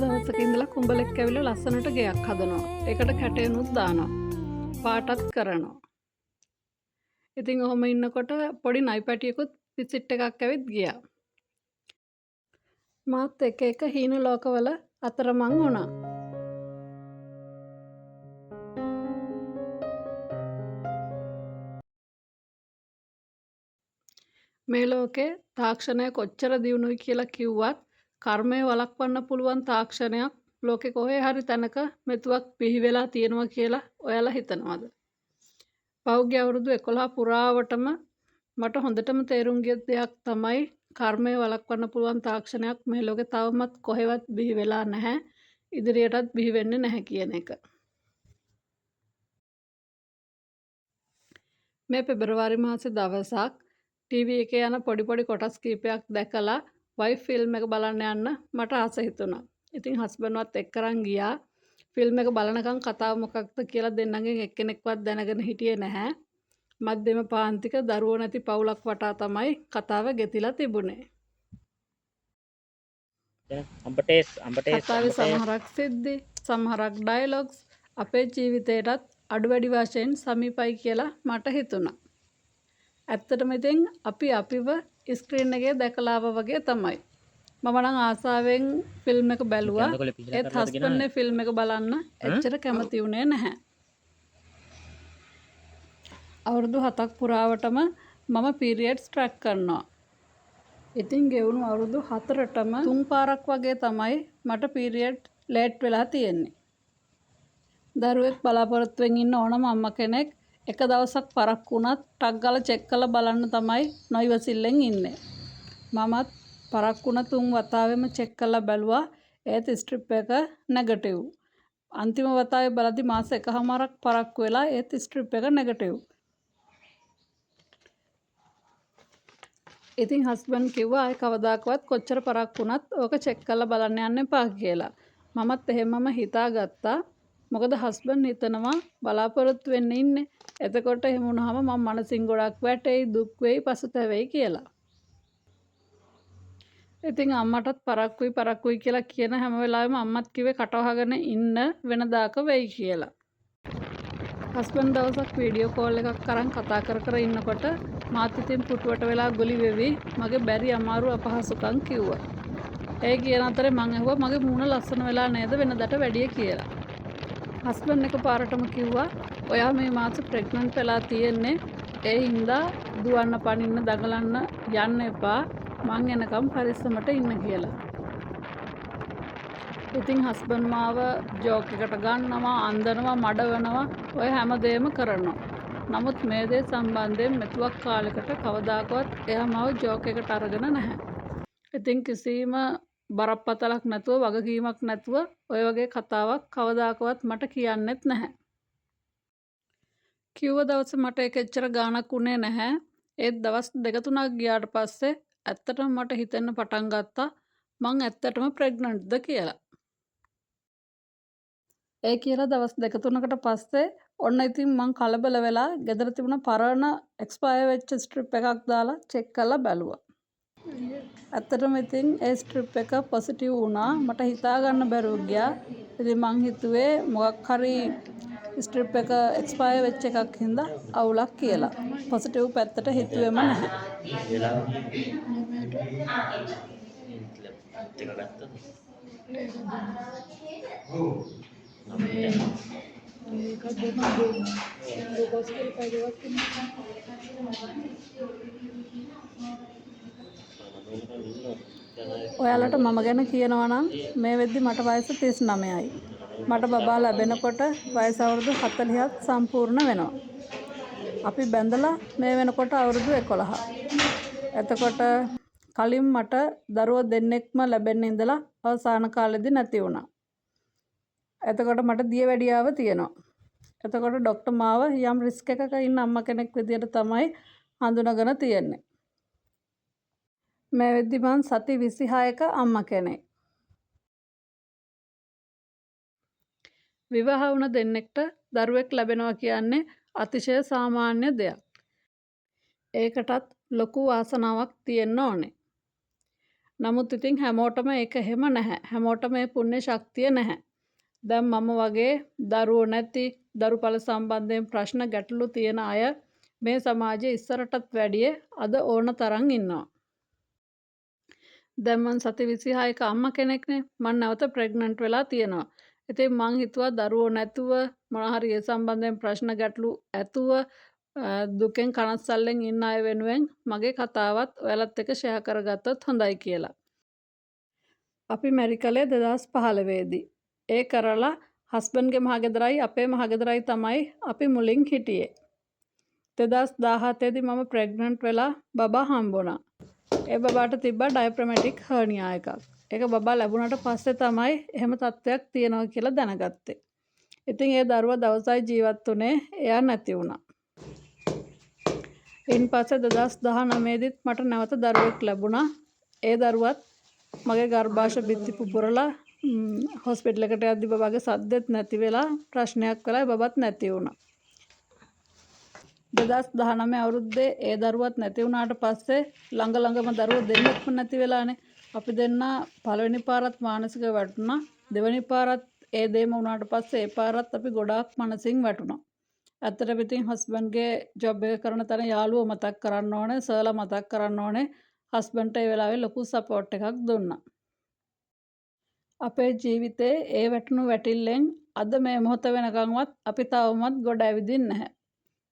දවසක ඉඳලා කුඹලෙක් ඇවිල්ලා ලස්සනට ගෙයක් හදනවා. ඒකට කැටයනුත් දානවා. පාටත් කරනවා. ඉතින් ඔහොම ඉන්නකොට පොඩි නයි පැටියෙකුත් විසිට් එකක් ඇවිත් ගියා. මාත් එක හීන ලෝකවල අතරමං වුණා. මේ ලෝකේ තාක්ෂණය කොච්චර දියුණුයි කියලා කිව්වත් කර්මය වළක්වන්න පුළුවන් තාක්ෂණයක් ලෝකේ කොහේ හරි තැනක මෙතුවක් බිහි වෙලා තියෙනවා කියලා ඔයාලා හිතනවද? පෞද්ගලික අවුරුදු 11 පුරාවටම මට හොඳටම තේරුම් ගිය දෙයක් තමයි කර්මය වළක්වන්න පුළුවන් තාක්ෂණයක් මේ ලෝකේ තවමත් කොහෙවත් බිහි වෙලා නැහැ. ඉදිරියටත් බිහි වෙන්නේ නැහැ කියන එක. මේ පෙබරවාරි මාසේ දවසක් ටීවී එකේ යන පොඩි කොටස් කීපයක් දැකලා වයිෆ් ෆිල්ම් එක බලන්න යන්න මට ආස හිතුණා. ඉතින් හස්බන්ඩ්වත් එක්කරන් ගියා. ෆිල්ම් එක බලනකම් කතාව මොකක්ද කියලා දෙන්නගෙන් එක්කෙනෙක්වත් දැනගෙන හිටියේ නැහැ. මධ්‍යම පාන්තික දරුවෝ නැති පවුලක් වටා තමයි කතාව ගෙතිලා තිබුණේ. කතාවේ සමහරක් සිද්ධි, සමහරක් ඩයලොග්ස් අපේ ජීවිතේටත් අඩු වැඩි වශයෙන් සමීපයි කියලා මට හිතුණා. ඇත්තටම ඉතින් අපි අපිව ස්ක්‍රීන් එකේ දැකලා ආවා වගේ තමයි. මම නම් ආසාවෙන් ෆිල්ම් එක බැලුවා. ඒත් හස්බන්ඩ්නේ ෆිල්ම් එක බලන්න එච්චර කැමති වුණේ නැහැ. අවුරුදු 7ක් පුරාවටම මම පීරියඩ්ස් ට්‍රැක් කරනවා. ඉතින් ගෙවුණු අවුරුදු 4ටම 3 පාරක් වගේ තමයි මට පීරියඩ් ලේට් වෙලා තියෙන්නේ. දරුවෙක් බලාපොරොත්තුවෙන් ඉන්න ඕනම අම්මා කෙනෙක් එක දවසක් පරක්කු වුණත් ටක් ගාලා චෙක් කරලා බලන්න තමයි නොයිවසිල්ලෙන් ඉන්නේ. මමත් පරක්කු වුණ 3 වතාවෙම චෙක් කරලා බැලුවා. ඒත් ස්ට්‍රිප් එක නෙගටිව්. අන්තිම වතාවේ බලද්දි මාස එකමාරක් පරක්කු වෙලා ඒත් ස්ට්‍රිප් එක නෙගටිව්. ඉතින් හස්බන්ඩ් කිව්වා ආයි කවදාකවත් කොච්චර පරක්කු වුණත් ඕක චෙක් කරලා බලන්න යන්න එපා කියලා. මමත් එහෙමම හිතාගත්තා. මොකද හස්බන්ඩ් හිතනවා බලාපොරොත්තු වෙන්න ඉන්නේ. එතකොට එහෙම වුණාම මම මනසින් ගොඩක් වැටෙයි, දුක් වෙයි, පසුතැවෙයි කියලා. ඉතින් අම්මටත් පරක්කුයි කියලා කියන හැම වෙලාවෙම අම්මත් කිව්වේ කටවහගෙන ඉන්න වෙනදාක වෙයි කියලා. හස්බන්ඩ් දවසක් වීඩියෝ කෝල් එකක් අරන් කතා කර ඉන්නකොට මාත් ඉතින් පුටුවට වෙලා ගොලි වෙවි මගේ බැරි අමාරු අපහසුකම් කිව්වා. ඒ කියන අතරේ මං ඇහුවා මගේ මූණ ලස්සන වෙලා නේද වෙනදට වැඩිය කියලා. හස්බන්ඩ් එක පාරටම කිව්වා ඔයා මේ මාස ප්‍රෙග්නන්ට් වෙලා තියෙන්නේ. ඒ හින්දා දුවන්න පනින්න දඟලන්න යන්න එපා. මං එනකම් පරිස්සමට ඉන්න කියලා. ඉතින් හස්බන්ඩ් මාව ජෝක් එකට ගන්නවා, අන්දනවා, මඩවනවා, ඔය හැමදේම කරනවා. නමුත් මේ දේ සම්බන්ධයෙන් මෙතුවක් කාලෙකට කවදාකවත් එයා මාව ජෝක් එකට අරගෙන නැහැ. ඉතින් කිසිම බරපතලක් නැතුව, වගකීමක් නැතුව ඔය වගේ කතාවක් කවදාකවත් මට කියන්නෙත් නැහැ. කිව්ව දවසේ මට ඒක එච්චර ගාණක් උනේ නැහැ. ඒත් දවස් 2-3ක් ගියාට පස්සේ ඇත්තටම මට හිතෙන්න පටන් ගත්තා මං ඇත්තටම ප්‍රෙග්නන්ට්ද කියලා. ඒ කියලා දවස් 2-3කට පස්සේ ඔන්න ඉතින් මං කලබල වෙලා ගෙදර තිබුණ පරණ එක්ස්පයර් වෙච්ච ස්ට්‍රිප් එකක් දාලා චෙක් කරලා බැලුවා. ඇත්තටම ඉතින් ඒ ස්ට්‍රිප් එක පොසිටිව් වුණා. මට හිතා ගන්න බැරුව ගියා. ඉතින් මං හිතුවේ මොකක් හරි ස්ට්‍රිප් එක එක්ස්පයර් වෙච්ච එකක් හින්දා අවුලක් කියලා. පොසිටිව් පැත්තට හිතුවේම නැහැ. ඔයාලට මම ගැන කියනවා නම් මේ වෙද්දි මට වයස 39යි. මට බබා ලැබෙනකොට වයස අවුරුදු 40ක් සම්පූර්ණ වෙනවා. අපි බැඳලා මේ වෙනකොට අවුරුදු 11. එතකොට කලින් මට දරුවෝ දෙන්නෙක්ම ලැබෙන්න ඉඳලා අවසාන කාලෙදි නැති වුණා. එතකොට මට දියවැඩියාව තියෙනවා. එතකොට ડોක්ටර් මාව යම් රිස්ක් එකක ඉන්න අම්මා කෙනෙක් විදියට තමයි හඳුනාගෙන තියෙන්නේ. මේ වෙද්දි මං සති 26ක අම්මා කෙනෙක්. විවාහ වුණ දෙන්නෙක්ට දරුවෙක් ලැබෙනවා කියන්නේ අතිශය සාමාන්‍ය දෙයක්. ඒකටත් ලොකු වාසනාවක් තියෙන්න ඕනේ. නමුත් ඉතින් හැමෝටම ඒක එහෙම නැහැ. හැමෝටම මේ පුණ්‍ය ශක්තිය නැහැ. දැන් මම වගේ දරුවෝ නැති, දරුපල සම්බන්ධයෙන් ප්‍රශ්න ගැටලු තියෙන අය මේ සමාජයේ ඉස්සරටත් වැඩිය අද ඕන තරම් ඉන්නවා. දැන් මං සති 26ක අම්මා කෙනෙක්නේ. මං නැවත ප්‍රෙග්නන්ට් වෙලා තියෙනවා. ඉතින් මං හිතුවා දරුවෝ නැතුව මොනවා හරි ඒ සම්බන්ධයෙන් ප්‍රශ්න ගැටලු ඇතුව දුකෙන් කනස්සල්ලෙන් ඉන්න අය වෙනුවෙන් මගේ කතාවත් ඔයාලත් එක්ක ෂෙයා කරගත්තොත් හොඳයි කියලා. අපි මැරි කලේ 2015 දී. ඒ කරලා හස්බන්ඩ්ගේ මහගෙදරයි අපේ මහගෙදරයි තමයි අපි මුලින් හිටියේ. 2017 දී මම ප්‍රෙග්නන්ට් වෙලා බබා හම්බුණා. ඒ බබාට තිබ්බා ඩයෆ්‍රැමැටික් හර්නියා එකක්. ඒක බබා ලැබුණාට පස්සේ තමයි එහෙම තත්ත්වයක් තියෙනවා කියලා දැනගත්තේ. ඉතින් ඒ දරුවා දවසයි ජීවත් වුණේ එයා නැති වුණා. ඉන්පස්සේ 2019 දිත් මට නැවත දරුවෙක් ලැබුණා. ඒ දරුවත් මගේ ගර්භාෂ බිත්ති පුපුරලා හොස්පිටල් එකට යද්දි බබාගේ සද්දෙත් නැති වෙලා ප්‍රශ්නයක් වෙලා බබත් නැති වුණා. 2019 අවුරුද්දේ ඒ දරුවත් නැති වුණාට පස්සේ ළඟම දරුවෝ දෙන්නෙක්ම නැති වෙලානේ. අපි දෙන්න පළවෙනි පාරත් මානසිකව වැටුණා. දෙවෙනි පාරත් ඒ දේම වුණාට පස්සේ ඒ පාරත් අපි ගොඩාක් මනසින් වැටුණා. ඇත්තටම ඉතින් හස්බන්ඩ්ගේ ජොබ් එක කරන තැන යාළුවෝ මතක් කරන්න ඕනේ, සර්ලා මතක් කරන්න ඕනේ. හස්බන්ඩ්ට ඒ වෙලාවේ ලොකු සපෝට් එකක් දුන්නා. අපේ ජීවිතේ ඒ වැටුණු වැටිල්ලෙන් අද මේ මොහොත වෙනකන්වත් අපි තවමත් ගොඩ ඇවිදින්නේ නැහැ.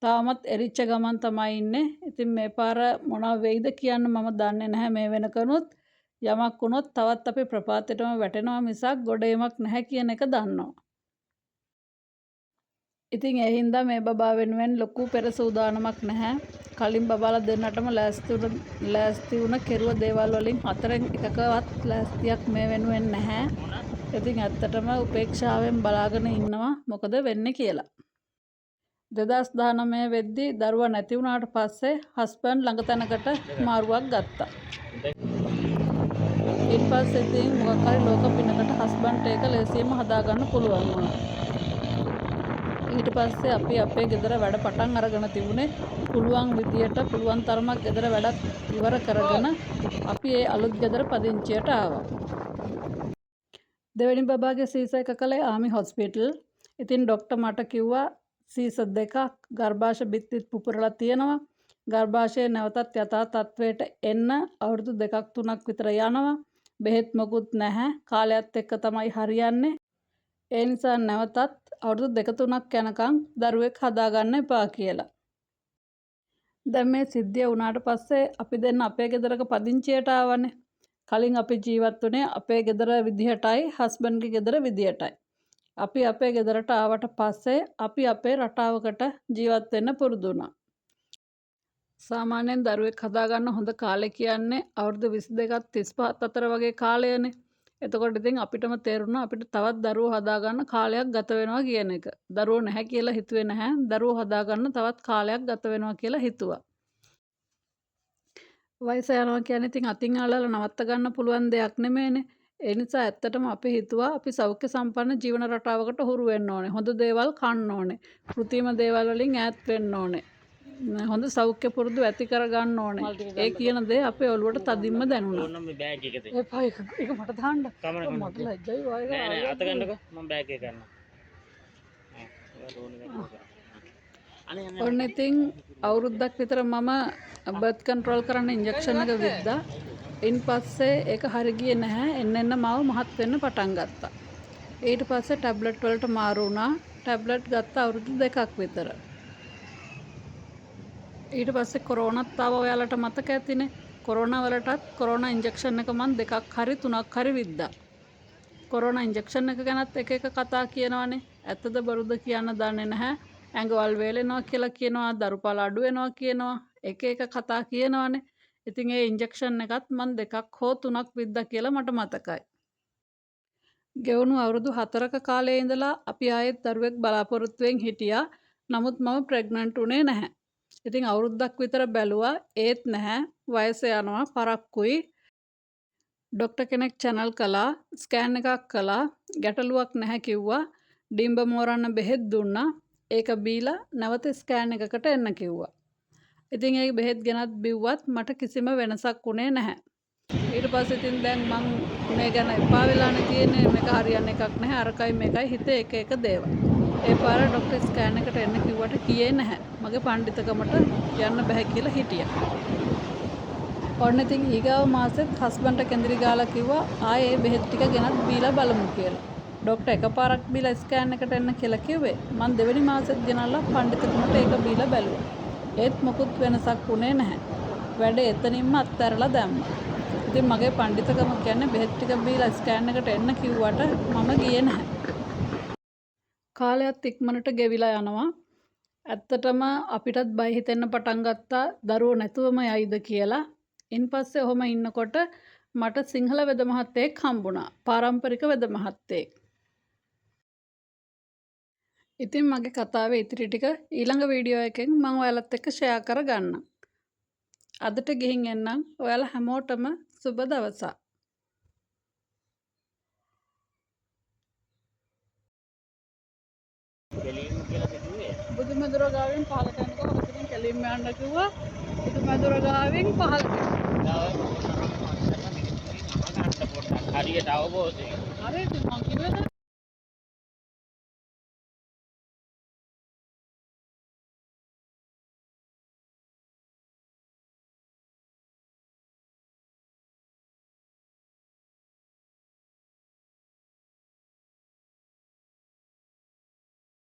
තාමත් එරිච්ච ගමන් තමයි ඉන්නේ. ඉතින් මේ පාර මොනවා වෙයිද කියන්න මම දන්නේ නැහැ. මේ වෙනකනුත් යමක් වුණොත් තවත් අපි ප්‍රපාතයටම වැටෙනවා මිසක් ගොඩ එීමක් නැහැ කියන එක දන්නවා. ඉතින් ඒ හින්දා මේ බබා වෙනුවෙන් ලොකු පෙර සූදානමක් නැහැ. කලින් බබාලා දෙන්නටම ලෑස්ති වුණ කෙරුව දේවල් වලින් හතරෙන් එකකවත් ලෑස්තියක් මේ වෙනුවෙන් නැහැ. ඉතින් ඇත්තටම උපේක්ෂාවෙන් බලාගෙන ඉන්නවා මොකද වෙන්නේ කියලා. 2019 වෙද්දී දරුවා නැති වුණාට පස්සේ හස්බන්ඩ් ළඟ තැනකට මාරුවක් ගත්තා. ඊට පස්සේ ඉතින් මොකක් හරි ලෝක පිනකට හස්බන්ඩ්ට ඒක ලේසියෙන්ම හදාගන්න පුළුවන් වුණා. ඊට පස්සේ අපි අපේ ගෙදර වැඩ පටන් අරගෙන තිබුණේ පුළුවන් විදියට පුළුවන් තරමක් ගෙදර වැඩත් ඉවර කරගෙන අපි ඒ අලුත් ගෙදර පදිංචියට ආවා. දෙවෙනි බබාගේ සීස එක කළේ ආමි හොස්පිටල්. ඉතින් ડોක්ටර් මට කිව්වා සීස දෙකක් ගර්භාෂ බිත්තිත් පුපුරලා තියෙනවා. ගර්භාෂයේ නැවතත් යථා තත්වයට එන්න අවුරුදු 2-3ක් විතර යනවා. බෙහෙත් මොකුත් නැහැ. කාලයත් එක්ක තමයි හරියන්නේ. ඒ නිසා නැවතත් අවුරුදු 2-3ක් යනකම් දරුවෙක් හදාගන්න එපා කියලා. දැන් මේ සිද්ධිය වුණාට පස්සේ අපි දෙන්න අපේ ගෙදරක පදිංචියට ආවනේ. කලින් අපි ජීවත් වුණේ අපේ ගෙදර විදිහටයි හස්බන්ඩ්ගේ ගෙදර විදිහටයි. අපි අපේ ගෙදරට ආවට පස්සේ අපි අපේ රටාවකට ජීවත් වෙන්න පුරුදු වුණා. සාමාන්‍යයෙන් දරුවෙක් හදාගන්න හොඳ කාලේ කියන්නේ අවුරුදු 22ක් 35ත් අතර වගේ කාලයනේ. එතකොට ඉතින් අපිටම තේරුණා අපිට තවත් දරුවෝ හදාගන්න කාලයක් ගත වෙනවා කියන එක. දරුවෝ නැහැ කියලා හිතුවේ නැහැ. දරුවෝ හදාගන්න තවත් කාලයක් ගත වෙනවා කියලා හිතුවා. වයස යනවා කියන්නේ ඉතින් අතින් අල්ලලා නවත්ත ගන්න පුළුවන් දෙයක් නෙමෙයිනේ. ඒ නිසා ඇත්තටම අපි හිතුවා අපි සෞඛ්‍ය සම්පන්න ජීවන රටාවකට හුරු වෙන්න ඕනේ. හොඳ දේවල් කන්න ඕනේ. කෘත්‍රිම දේවල් වලින් ඈත් වෙන්න ඕනේ. හොඳ සෞඛ්‍ය පුරුදු ඇති කර ගන්න ඕනේ. ඒ කියන දේ අපේ ඔළුවට තදින්ම දැනුණා. ඕනම මේ බෑග් එකද? එපා ඒක මට දාන්න. මට ලැජ්ජයි වාය. නෑ නෑ අත ගන්නකො මම බෑග් එක ගන්නවා. ඔන්න ඉතින් අවුරුද්දක් විතර මම බර්ත් කන්ට්‍රෝල් කරන්න ඉන්ජෙක්ෂන් එක විද්දා. ඉන් පස්සේ ඒක හරි ගියේ නැහැ. එන්න මාව මහත් වෙන්න පටන් ගත්තා. ඊට පස්සේ ටැබ්ලට් වලට මාරු වුණා. ටැබ්ලට් ගත්ත අවුරුදු 2ක් විතර. ඊට පස්සේ කොරෝනාත් ආවා. ඔයාලට මතක ඇතිනේ. කොරෝනා වලටත් කොරෝනා ඉන්ජෙක්ෂන් එක මම 2ක් හරි 3ක් හරි විද්දා. කොරෝනා ඉන්ජෙක්ෂන් එක ගැනත් එක කතා කියනවනේ. ඇත්තද බොරුද කියන්න දන්නේ නැහැ. ඇඟවල් වේලෙනවා කියලා කියනවා, දරුපාල අඩු වෙනවා කියනවා. එක කතා කියනවනේ. ඉතින් ඒ ඉන්ජෙක්ෂන් එකත් මම 2ක් හෝ 3ක් විද්දා කියලා මට මතකයි. ගෙවුණු අවුරුදු 4ක කාලේ ඉඳලා අපි ආයෙත් දරුවෙක් බලාපොරොත්තුෙන් හිටියා. නමුත් මම ප්‍රෙග්නන්ට් උනේ නැහැ. ඉතින් අවුරුද්දක් විතර බැලුවා ඒත් නැහැ. වයස යනවා පරක්කුයි. ડોක්ටර් කෙනෙක් channel කළා, ස්කෑන් එකක් කළා, ගැටලුවක් නැහැ කිව්වා. ඩිම්බ මෝරන්න බෙහෙත් දුන්නා. ඒක බීලා නැවත ස්කෑන් එකකට එන්න කිව්වා. ඉතින් ඒ බෙහෙත් ගෙනත් බිව්වත් මට කිසිම වෙනසක් වුණේ නැහැ. ඊට පස්සේ ඉතින් දැන් මං මේ ගැන එපා වෙලානේ තියෙන්නේ මේක හරියන්නේ එකක් නැහැ අරකයි මේකයි හිතේ එක එක දේවල්. ඒ පාර ડોක්ටර් ස්කෑන් එකට එන්න කිව්වට ගියේ නැහැ. මගේ පඬිතුකමට යන්න බෑ කියලා හිටියා. ඔන්න ඉතින් ඊගාව මාසෙත් හස්බන්ඩ්ට කෙන්දිරි ගාලා කිව්වා ආයේ බෙහෙත් ටික ගෙනත් බීලා බලමු කියලා. ડોක්ටර් එකපාරක් බීලා ස්කෑන් එකට එන්න කියලා කිව්වේ. මං දෙවෙනි මාසෙත් ගෙනල්ලා පඬිතුකමට ඒක බීලා බැලුවා. ඒත් මොකුත් වෙනසක් වුණේ නැහැ. වැඩේ එතනින්ම අත්හැරලා දැම්මා. ඉතින් මගේ පඬිතුකම කියන්නේ බෙහෙත් ටික බීලා ස්කෑන් එකට එන්න කිව්වට මම ගියේ නැහැ. කාලයත් ඉක්මනට ගෙවිලා යනවා. ඇත්තටම අපිටත් බය හිතෙන්න පටන් ගත්තා දරුවෝ නැතුවම යයිද කියලා. ඉන්පස්සේ ඔහොම ඉන්නකොට මට සිංහල වෙද මහත්තයෙක් හම්බුණා. පාරම්පරික වෙද මහත්තයෙක්. ඉතින් මගේ කතාවේ ඉතිරි ටික ඊළඟ වීඩියෝ එකෙන් මම ඔයාලත් එක්ක ෂෙයා කරගන්නම්. අදට ගිහින් එන්නම්. ඔයාලා හැමෝටම සුබ දවසක්. කෙලින්ම කියලා කිව්වේ. බුදුමැදුර ගාවෙන් පහලට යනකොට ඔතනින් කෙලින්ම යන්න කිව්වා. බුදුමැදුර ගාවෙන් පහලට. හරියට අවබෝධයෙන්. හරියට මං කිව්වද?